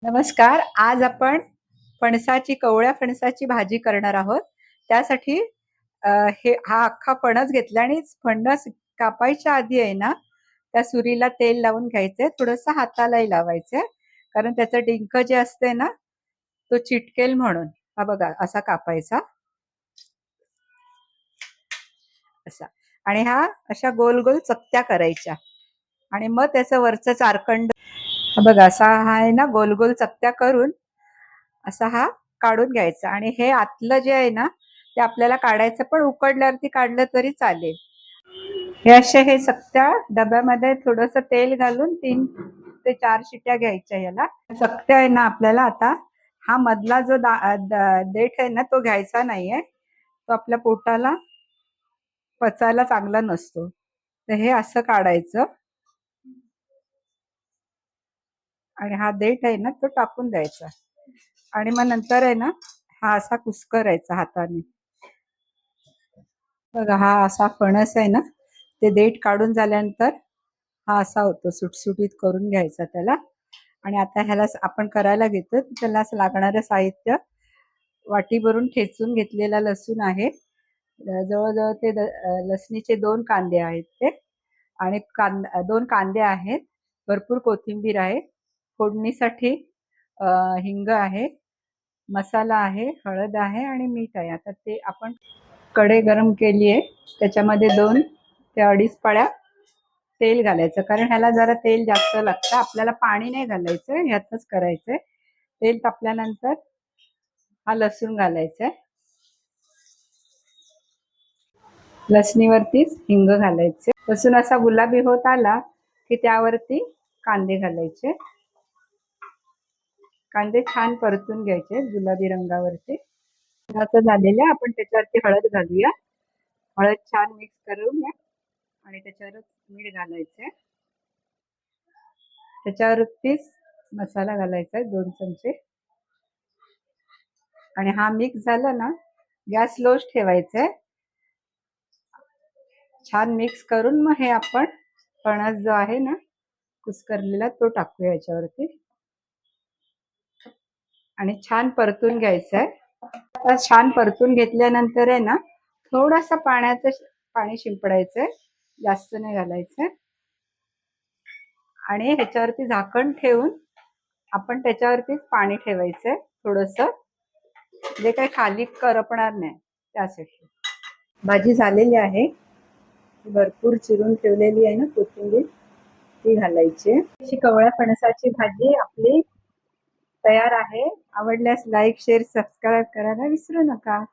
नमस्कार. आज आपण कवळ्या फणसाची भाजी करणार आहोत. त्यासाठी अ, हा अख्खा फणस घेतला आणि फणस कापायच्या आधी आहे ना, त्या सुरीला तेल लावून घ्यायचंय. थोडंसं हातालाही लावायचंय. कारण त्याचं डिंक जे असते ना, तो चिटकेल म्हणून. हा बघा असा कापायचा असा. आणि हा अशा गोल गोल चकत्या करायच्या आणि मग त्याचं वरचं चारखंड हा बघा असा हा आहे ना गोल गोल चकत्या करून असा हा काढून घ्यायचा आणि हे आतलं जे आहे ना ते आपल्याला काढायचं, पण उकडल्यावरती काढलं तरी चालेल. हे चकत्या डब्यामध्ये थोडस तेल घालून 3 ते 4 शिट्या घ्यायच्या. याला चकत्या आहे ना आपल्याला आता हा मधला जो देठ आहे ना तो घ्यायचा नाहीये. तो आपल्या पोटाला पचायला चांगला नसतो. तर हे असं काढायचं आणि हा देठ आहे ना तो टाकून द्यायचा आणि मग नंतर आहे ना हा असा कुस्करायचा हाताने. बघा हा असा फणस आहे ना, ते देठ काढून झाल्यानंतर हा असा होतो. सुटसुटीत करून घ्यायचा त्याला. आणि आता ह्याला आपण करायला घेतो, त्याला लागणारं साहित्य वाटी भरून ठेचून घेतलेला लसूण आहे. जवळजवळ ते लसणीचे 2 कांदे आहेत ते. आणि 2 कांदे आहेत. भरपूर कोथिंबीर आहे. फोडणीसाठी हिंग आहे, मसाला आहे, हळद आहे आणि मीठ आहे. आता ते आपण कढई गरम केली आहे, त्याच्यामध्ये 2 ते 2.5 पळ्या तेल घालायचं. कारण ह्याला जरा तेल जास्त लागतं. आपल्याला पाणी नाही घालायचं, ह्यातच करायचंय. तेल तापल्यानंतर हा लसूण घालायचा. लसणीवरतीच हिंग घालायचे. लसूण असा गुलाबी होत आला की त्यावरती कांदे घालायचे. कांदे छान परतून घ्यायचे गुलाबी रंगावरती. असं झालेलं आपण त्याच्यावरती हळद घालूया. हळद छान मिक्स करूया आणि त्याच्यावर मीठ घालायचंय. त्याच्यावरतीच मसाला घालायचा आहे 2 चमचे. आणि हा मिक्स झाला ना, गॅस लोच ठेवायचा आहे. छान मिक्स करून मग हे आपण फणस जो आहे ना कुस्करलेला तो टाकूया याच्यावरती आणि छान परतून घ्यायचा आहे. आता छान परतून घेतल्यानंतर आहे ना थोडासा पाणी शिंपडायचंय, जास्त नाही घालायचंय. आणि ह्याच्यावरती झाकण ठेवून आपण त्याच्यावरतीच पाणी ठेवायचंय थोडस, जे काही खाली करपणार नाही त्यासाठी. भाजी झालेली आहे. भरपूर चिरून ठेवलेली आहे ना कोथिंबीर, ती घालायची. अशी कवळ्या फणसाची भाजी आपली तयार आहे. आवडल्यास लाईक, शेअर, सबस्क्राईब करायला विसरू नका.